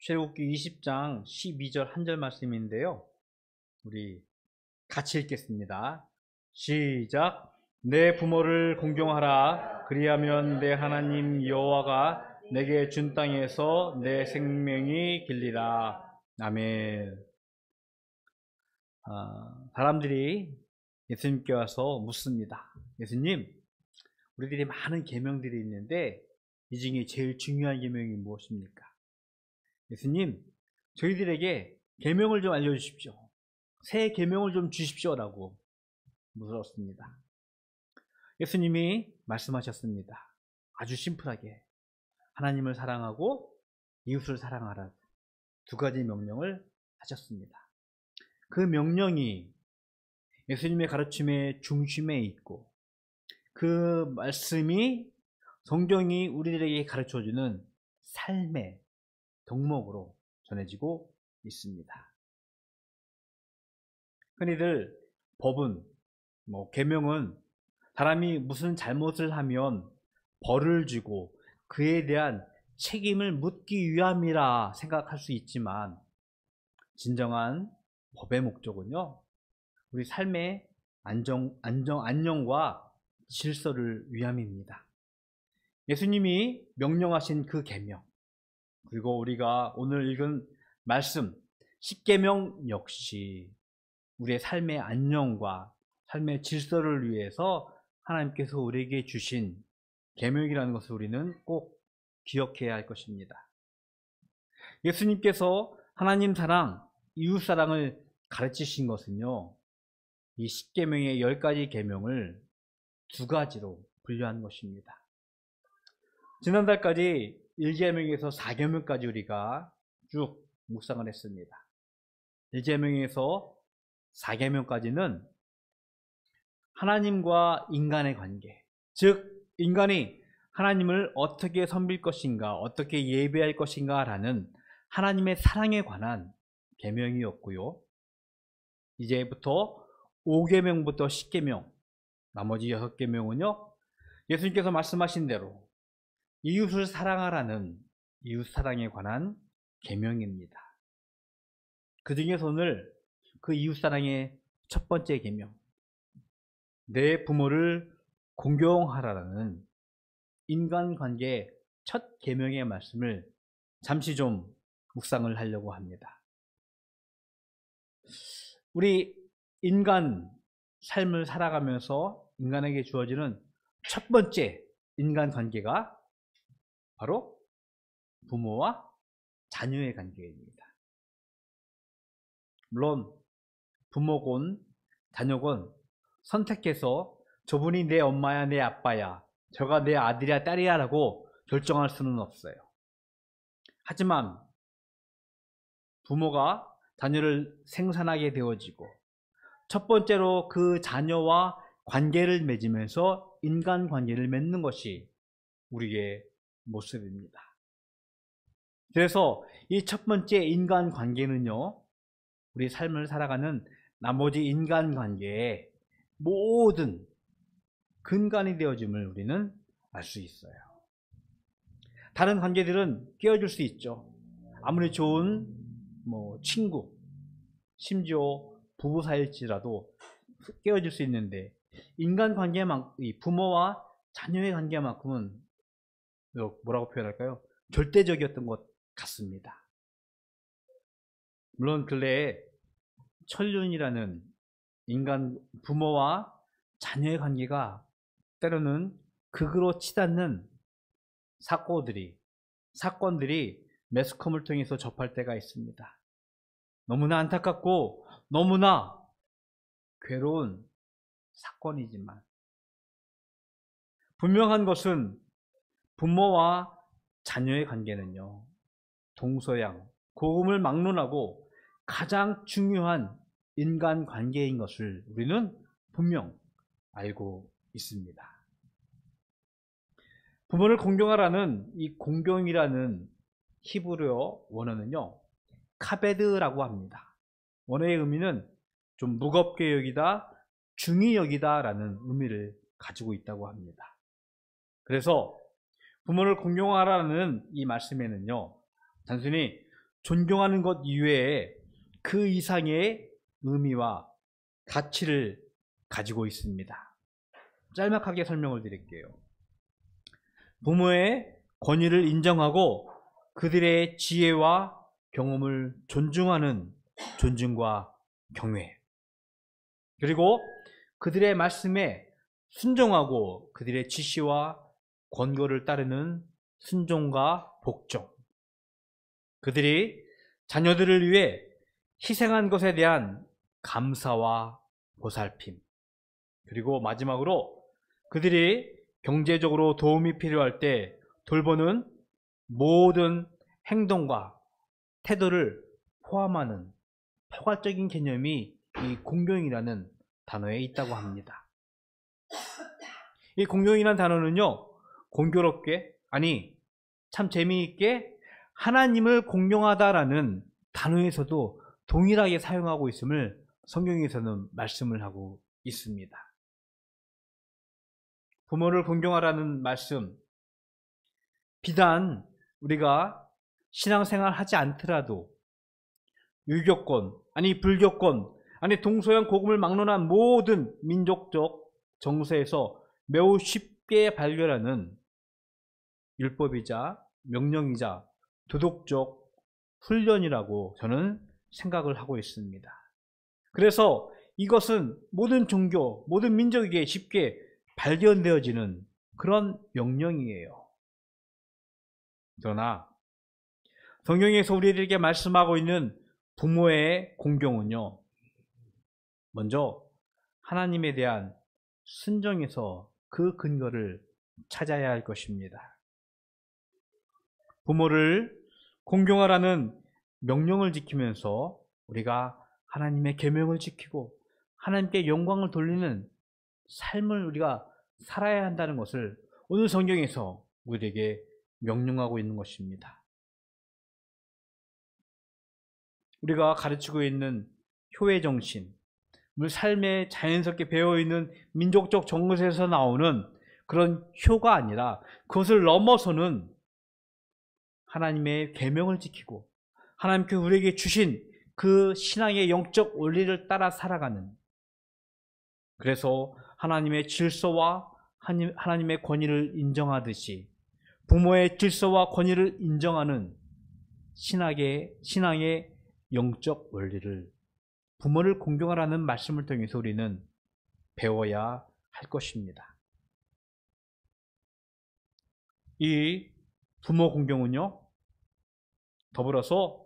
출애굽기 20장 12절 한 절 말씀인데요. 우리 같이 읽겠습니다. 시작. 내 부모를 공경하라. 그리하면 내 하나님 여호와가 내게 준 땅에서 내 생명이 길리라. 아멘. 사람들이 예수님께 와서 묻습니다. 예수님, 우리들이 많은 계명들이 있는데 이 중에 제일 중요한 계명이 무엇입니까? 예수님, 저희들에게 계명을 좀 알려주십시오. 새 계명을 좀 주십시오라고 물었습니다. 예수님이 말씀하셨습니다. 아주 심플하게 하나님을 사랑하고 이웃을 사랑하라, 두 가지 명령을 하셨습니다. 그 명령이 예수님의 가르침의 중심에 있고 그 말씀이 성경이 우리들에게 가르쳐주는 삶의 덕목으로 전해지고 있습니다. 흔히들 법은, 계명은 사람이 무슨 잘못을 하면 벌을 주고 그에 대한 책임을 묻기 위함이라 생각할 수 있지만 진정한 법의 목적은요, 우리 삶의 안녕과 질서를 위함입니다. 예수님이 명령하신 그 계명, 그리고 우리가 오늘 읽은 말씀 십계명 역시 우리의 삶의 안녕과 삶의 질서를 위해서 하나님께서 우리에게 주신 계명이라는 것을 우리는 꼭 기억해야 할 것입니다. 예수님께서 하나님 사랑, 이웃 사랑을 가르치신 것은요, 이 십계명의 10가지 계명을 두 가지로 분류한 것입니다. 지난달까지 1계명에서 4계명까지 우리가 쭉 묵상을 했습니다. 1계명에서 4계명까지는 하나님과 인간의 관계, 즉 인간이 하나님을 어떻게 섬길 것인가, 어떻게 예배할 것인가 라는 하나님의 사랑에 관한 계명이었고요. 이제부터 5계명부터 10계명, 나머지 6계명은요, 예수님께서 말씀하신 대로 이웃을 사랑하라는 이웃 사랑에 관한 계명입니다. 그 중에서 오늘 그 이웃 사랑의 첫 번째 계명, 내 부모를 공경하라라는 인간관계 첫 계명의 말씀을 잠시 좀 묵상을 하려고 합니다. 우리 인간 삶을 살아가면서 인간에게 주어지는 첫 번째 인간관계가 바로 부모와 자녀의 관계입니다. 물론 부모건 자녀건 선택해서 저분이 내 엄마야, 내 아빠야, 저가 내 아들이야, 딸이야 라고 결정할 수는 없어요. 하지만 부모가 자녀를 생산하게 되어지고 첫 번째로 그 자녀와 관계를 맺으면서 인간관계를 맺는 것이 우리의 모습입니다. 그래서 이 첫 번째 인간관계는요, 우리 삶을 살아가는 나머지 인간관계의 모든 근간이 되어짐을 우리는 알 수 있어요. 다른 관계들은 깨어질 수 있죠. 아무리 좋은 친구, 심지어 부부 사이일지라도 깨어질 수 있는데 인간관계만큼, 부모와 자녀의 관계만큼은 뭐라고 표현할까요? 절대적이었던 것 같습니다. 물론 근래에 천륜이라는 인간 부모와 자녀의 관계가 때로는 극으로 치닫는 사건들이 매스컴을 통해서 접할 때가 있습니다. 너무나 안타깝고 너무나 괴로운 사건이지만 분명한 것은 부모와 자녀의 관계는요, 동서양, 고음을 막론하고 가장 중요한 인간관계인 것을 우리는 분명 알고 있습니다. 부모를 공경하라는 이 공경이라는 히브리어 원어는요, 카베드라고 합니다. 원어의 의미는 좀 무겁게 여기다, 중히 여기다 라는 의미를 가지고 있다고 합니다. 그래서 부모를 공경하라는 이 말씀에는요, 단순히 존경하는 것 이외에 그 이상의 의미와 가치를 가지고 있습니다. 짤막하게 설명을 드릴게요. 부모의 권위를 인정하고 그들의 지혜와 경험을 존중하는 존중과 경외, 그리고 그들의 말씀에 순종하고 그들의 지시와 권고를 따르는 순종과 복종, 그들이 자녀들을 위해 희생한 것에 대한 감사와 보살핌, 그리고 마지막으로 그들이 경제적으로 도움이 필요할 때 돌보는 모든 행동과 태도를 포함하는 포괄적인 개념이 이 공경이라는 단어에 있다고 합니다. 이 공경이라는 단어는요, 공교롭게, 아니 참 재미있게 하나님을 공경하다라는 단어에서도 동일하게 사용하고 있음을 성경에서는 말씀을 하고 있습니다. 부모를 공경하라는 말씀, 비단 우리가 신앙생활 하지 않더라도 유교권, 아니 불교권, 아니 동서양 복음을 막론한 모든 민족적 정서에서 매우 쉽게 발견하는 율법이자 명령이자 도덕적 훈련이라고 저는 생각을 하고 있습니다. 그래서 이것은 모든 종교, 모든 민족에게 쉽게 발견되어지는 그런 명령이에요. 그러나 성경에서 우리들에게 말씀하고 있는 부모의 공경은요, 먼저 하나님에 대한 순종에서 그 근거를 찾아야 할 것입니다. 부모를 공경하라는 명령을 지키면서 우리가 하나님의 계명을 지키고 하나님께 영광을 돌리는 삶을 우리가 살아야 한다는 것을 오늘 성경에서 우리에게 명령하고 있는 것입니다. 우리가 가르치고 있는 효의 정신, 우리 삶에 자연스럽게 배어있는 민족적 정서에서 나오는 그런 효가 아니라 그것을 넘어서는 하나님의 계명을 지키고 하나님께 우리에게 주신 그 신앙의 영적 원리를 따라 살아가는, 그래서 하나님의 질서와 하나님의 권위를 인정하듯이 부모의 질서와 권위를 인정하는 신앙의 영적 원리를 부모를 공경하라는 말씀을 통해서 우리는 배워야 할 것입니다. 이 부모 공경은요, 더불어서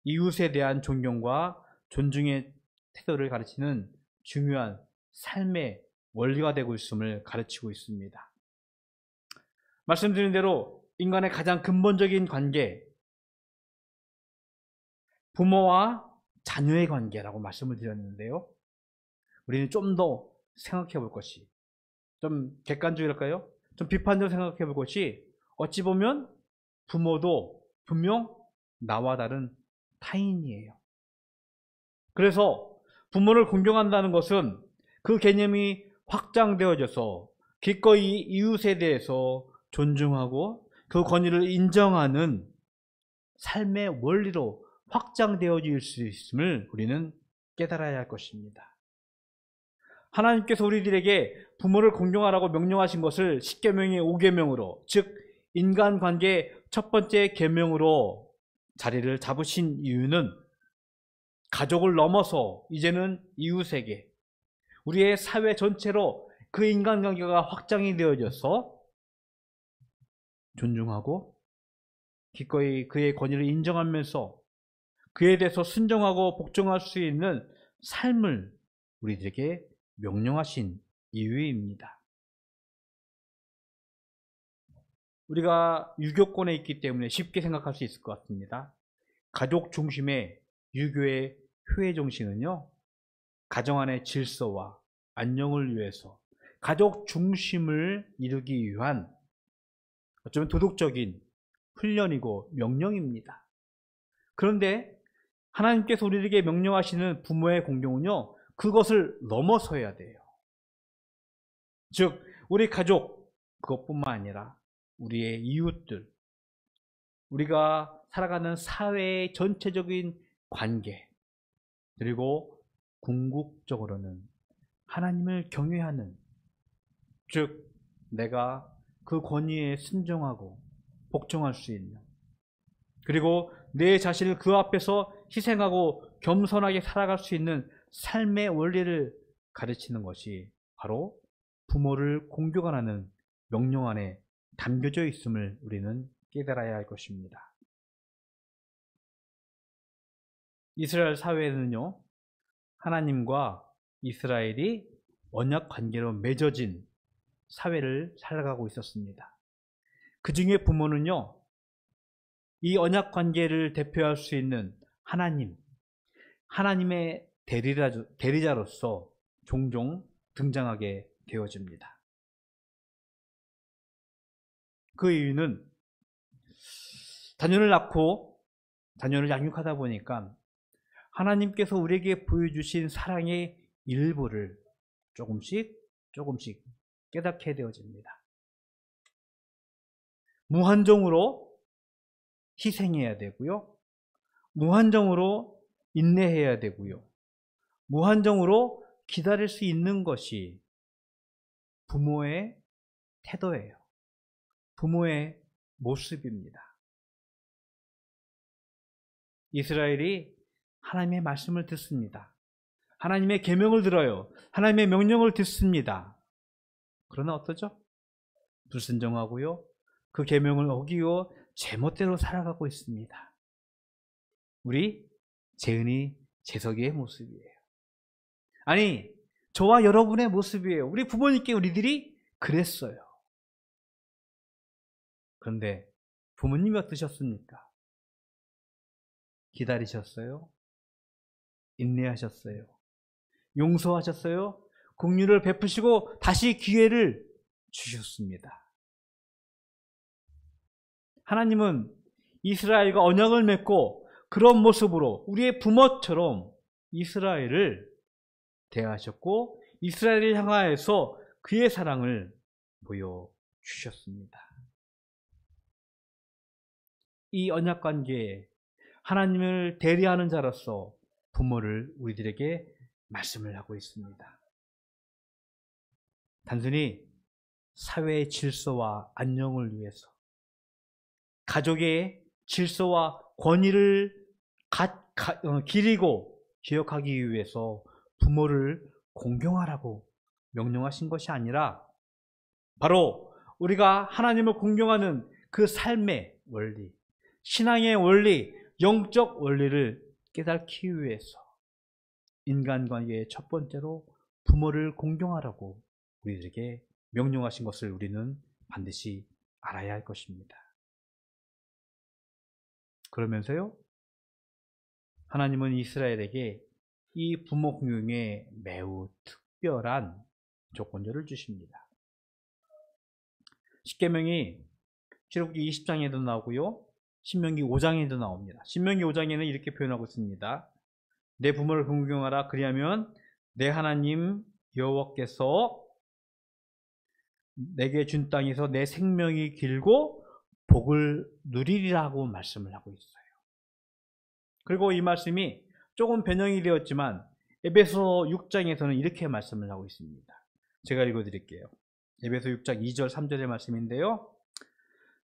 이웃에 대한 존경과 존중의 태도를 가르치는 중요한 삶의 원리가 되고 있음을 가르치고 있습니다. 말씀드린 대로 인간의 가장 근본적인 관계, 부모와 자녀의 관계라고 말씀을 드렸는데요, 우리는 좀 더 생각해 볼 것이, 좀 객관적일까요? 좀 비판적으로 생각해 볼 것이, 어찌 보면 부모도 분명 나와 다른 타인이에요. 그래서 부모를 공경한다는 것은 그 개념이 확장되어져서 기꺼이 이웃에 대해서 존중하고 그 권위를 인정하는 삶의 원리로 확장되어질 수 있음을 우리는 깨달아야 할 것입니다. 하나님께서 우리들에게 부모를 공경하라고 명령하신 것을 10계명의 5계명으로, 즉 인간관계의 첫 번째 계명으로 자리를 잡으신 이유는 가족을 넘어서 이제는 이웃에게, 우리의 사회 전체로 그 인간관계가 확장이 되어져서 존중하고 기꺼이 그의 권위를 인정하면서 그에 대해서 순종하고 복종할 수 있는 삶을 우리들에게 명령하신 이유입니다. 우리가 유교권에 있기 때문에 쉽게 생각할 수 있을 것 같습니다. 가족 중심의 유교의 효의 정신은요, 가정 안의 질서와 안녕을 위해서 가족 중심을 이루기 위한 어쩌면 도덕적인 훈련이고 명령입니다. 그런데 하나님께서 우리에게 명령하시는 부모의 공경은요, 그것을 넘어서야 돼요. 즉 우리 가족, 그것뿐만 아니라 우리의 이웃들, 우리가 살아가는 사회의 전체적인 관계, 그리고 궁극적으로는 하나님을 경외하는, 즉 내가 그 권위에 순종하고 복종할 수 있는, 그리고 내 자신을 그 앞에서 희생하고 겸손하게 살아갈 수 있는 삶의 원리를 가르치는 것이 바로 부모를 공경하라는 명령 안에 담겨져 있음을 우리는 깨달아야 할 것입니다. 이스라엘 사회에는요, 하나님과 이스라엘이 언약 관계로 맺어진 사회를 살아가고 있었습니다. 그 중에 부모는요, 이 언약 관계를 대표할 수 있는 하나님의 대리자로서 종종 등장하게 되어집니다. 그 이유는 자녀를 낳고 자녀를 양육하다 보니까 하나님께서 우리에게 보여주신 사랑의 일부를 조금씩 깨닫게 되어집니다. 무한정으로 희생해야 되고요, 무한정으로 인내해야 되고요, 무한정으로 기다릴 수 있는 것이 부모의 태도예요. 부모의 모습입니다. 이스라엘이 하나님의 말씀을 듣습니다. 하나님의 계명을 들어요. 하나님의 명령을 듣습니다. 그러나 어떠죠? 불순종하고요, 그 계명을 어기고 제멋대로 살아가고 있습니다. 우리 재은이, 재석이의 모습이에요. 아니, 저와 여러분의 모습이에요. 우리 부모님께 우리들이 그랬어요. 그런데 부모님이 어떠셨습니까? 기다리셨어요? 인내하셨어요? 용서하셨어요? 긍휼을 베푸시고 다시 기회를 주셨습니다. 하나님은 이스라엘과 언약을 맺고 그런 모습으로 우리의 부모처럼 이스라엘을 대하셨고 이스라엘을 향하여서 그의 사랑을 보여주셨습니다. 이 언약관계에 하나님을 대리하는 자로서 부모를 우리들에게 말씀을 하고 있습니다. 단순히 사회의 질서와 안녕을 위해서, 가족의 질서와 권위를 기리고 기억하기 위해서 부모를 공경하라고 명령하신 것이 아니라 바로 우리가 하나님을 공경하는 그 삶의 원리, 신앙의 원리, 영적 원리를 깨닫기 위해서 인간관계의 첫 번째로 부모를 공경하라고 우리들에게 명령하신 것을 우리는 반드시 알아야 할 것입니다. 그러면서요, 하나님은 이스라엘에게 이 부모 공경에 매우 특별한 조건들을 주십니다. 십계명이 출애굽기 20장에도 나오고요, 신명기 5장에도 나옵니다. 신명기 5장에는 이렇게 표현하고 있습니다. 내 부모를 공경하라. 그리하면 내 하나님 여호와께서 내게 준 땅에서 내 생명이 길고 복을 누리리라고 말씀을 하고 있어요. 그리고 이 말씀이 조금 변형이 되었지만 에베소 6장에서는 이렇게 말씀을 하고 있습니다. 제가 읽어드릴게요. 에베소 6장 2절 3절의 말씀인데요.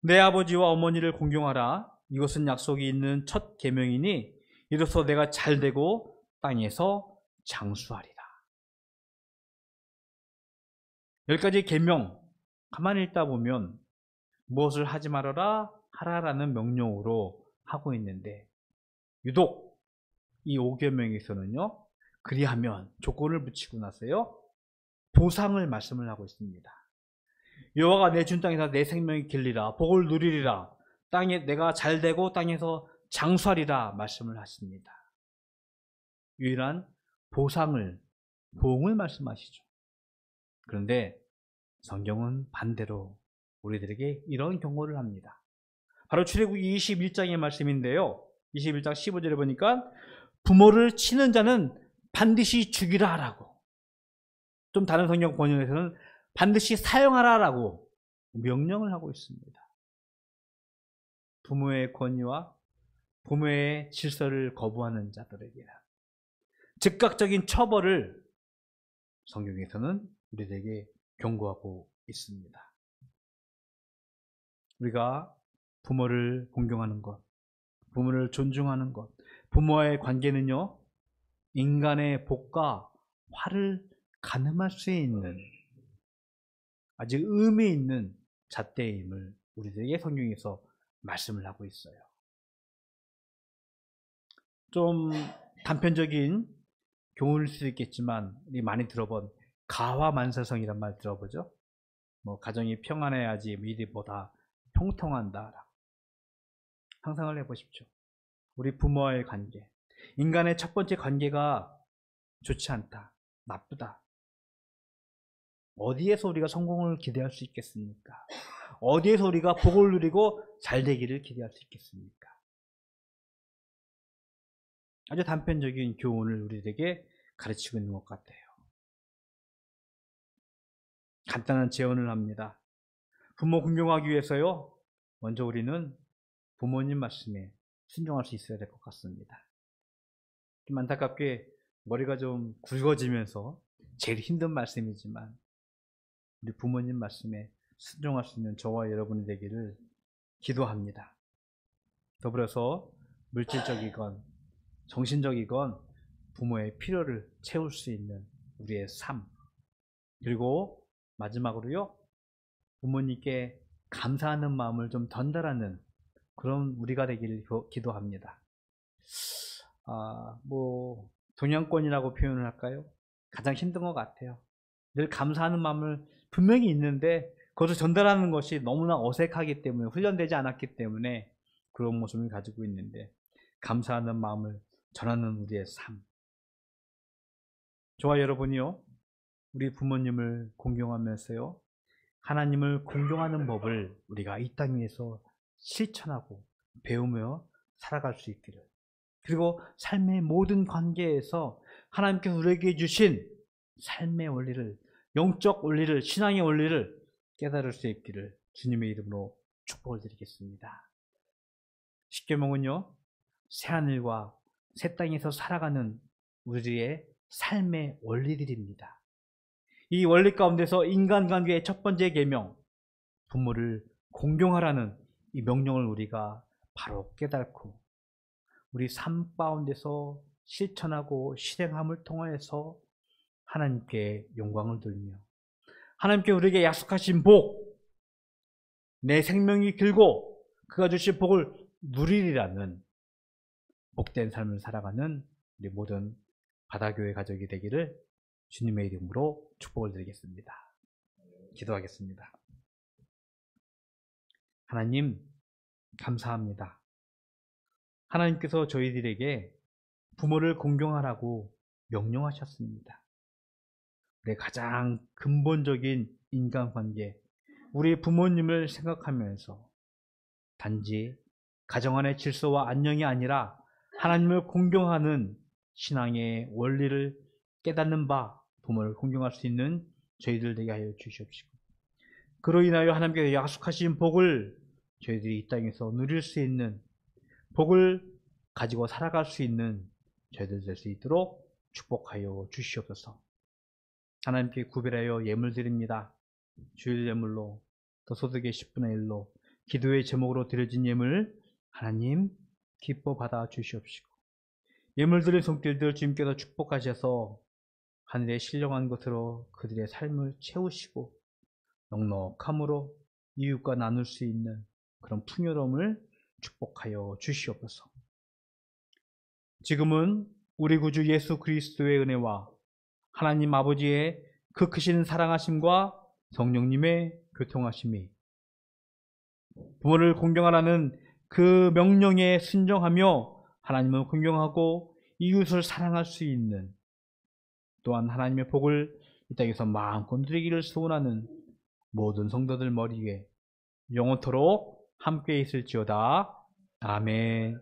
내 아버지와 어머니를 공경하라. 이것은 약속이 있는 첫 계명이니 이로써 내가 잘되고 땅에서 장수하리라. 여기까지 계명 가만히 읽다 보면 무엇을 하지 말아라 하라라는 명령으로 하고 있는데, 유독 이 5계명에서는요, 그리하면 조건을 붙이고 나서요, 보상을 말씀을 하고 있습니다. 여호와가 내 준 땅에서 내 생명이 길리라, 복을 누리리라, 땅에 내가 잘되고 땅에서 장수하리라 말씀을 하십니다. 유일한 보응을 말씀하시죠. 그런데 성경은 반대로 우리들에게 이런 경고를 합니다. 바로 출애굽기 21장의 말씀인데요, 21장 15절에 보니까 부모를 치는 자는 반드시 죽이라 라고, 좀 다른 성경 번역에서는 반드시 사형하라 라고 명령을 하고 있습니다. 부모의 권위와 부모의 질서를 거부하는 자들에게는 즉각적인 처벌을 성경에서는 우리에게 경고하고 있습니다. 우리가 부모를 공경하는 것, 부모를 존중하는 것, 부모와의 관계는요, 인간의 복과 화를 가늠할 수 있는 아주 의미 있는 잣대임을 우리들에게 성경에서 말씀을 하고 있어요. 좀 단편적인 교훈일 수도 있겠지만 우리 많이 들어본 가화만사성이란 말 들어보죠? 가정이 평안해야지 일이 다 통통한다. 상상을 해보십시오. 우리 부모와의 관계, 인간의 첫 번째 관계가 좋지 않다, 나쁘다. 어디에서 우리가 성공을 기대할 수 있겠습니까? 어디에서 우리가 복을 누리고 잘 되기를 기대할 수 있겠습니까? 아주 단편적인 교훈을 우리에게 가르치고 있는 것 같아요. 간단한 제언을 합니다. 부모 공경하기 위해서요, 먼저 우리는 부모님 말씀에 순종할 수 있어야 될 것 같습니다. 좀 안타깝게 머리가 좀 굵어지면서 제일 힘든 말씀이지만 우리 부모님 말씀에 순종할 수 있는 저와 여러분이 되기를 기도합니다. 더불어서 물질적이건 정신적이건 부모의 필요를 채울 수 있는 우리의 삶, 그리고 마지막으로요, 부모님께 감사하는 마음을 좀 전달하는 그런 우리가 되기를 기도합니다. 동양권이라고 표현을 할까요? 가장 힘든 것 같아요. 늘 감사하는 마음을 분명히 있는데 그것을 전달하는 것이 너무나 어색하기 때문에, 훈련되지 않았기 때문에 그런 모습을 가지고 있는데, 감사하는 마음을 전하는 우리의 삶. 저와 여러분이요, 우리 부모님을 공경하면서요, 하나님을 공경하는 법을 우리가 이 땅 위에서 실천하고 배우며 살아갈 수 있기를, 그리고 삶의 모든 관계에서 하나님께서 우리에게 주신 삶의 원리를, 영적 원리를, 신앙의 원리를 깨달을 수 있기를 주님의 이름으로 축복을 드리겠습니다. 십계명은요, 새하늘과 새 땅에서 살아가는 우리의 삶의 원리들입니다. 이 원리 가운데서 인간관계의 첫 번째 계명, 부모를 공경하라는 이 명령을 우리가 바로 깨닫고 우리 삶 가운데서 실천하고 실행함을 통하여서 하나님께 영광을 돌리며 하나님께 우리에게 약속하신 복, 내 생명이 길고 그가 주신 복을 누리리라는 복된 삶을 살아가는 우리 모든 바다교회 가족이 되기를 주님의 이름으로 축복을 드리겠습니다. 기도하겠습니다. 하나님, 감사합니다. 하나님께서 저희들에게 부모를 공경하라고 명령하셨습니다. 우리의 가장 근본적인 인간관계, 우리 부모님을 생각하면서 단지 가정 안의 질서와 안녕이 아니라 하나님을 공경하는 신앙의 원리를 깨닫는 바 부모를 공경할 수 있는 저희들 되게 하여 주시옵시고, 그로 인하여 하나님께서 약속하신 복을 저희들이 이 땅에서 누릴 수 있는, 복을 가지고 살아갈 수 있는 저희들 될 수 있도록 축복하여 주시옵소서. 하나님께 구별하여 예물 드립니다. 주일 예물로, 또 소득의 10분의 1로, 기도의 제목으로 드려진 예물 하나님 기뻐 받아 주시옵시고, 예물 드린 손길들 주님께서 축복하셔서 하늘의 신령한 것으로 그들의 삶을 채우시고 넉넉함으로 이웃과 나눌 수 있는 그런 풍요로움을 축복하여 주시옵소서. 지금은 우리 구주 예수 그리스도의 은혜와 하나님 아버지의 그 크신 사랑하심과 성령님의 교통하심이, 부모를 공경하라는 그 명령에 순종하며 하나님을 공경하고 이웃을 사랑할 수 있는, 또한 하나님의 복을 이 땅에서 마음껏 누리기를 소원하는 모든 성도들 머리 위에 영원토록 함께 있을지어다. 아멘.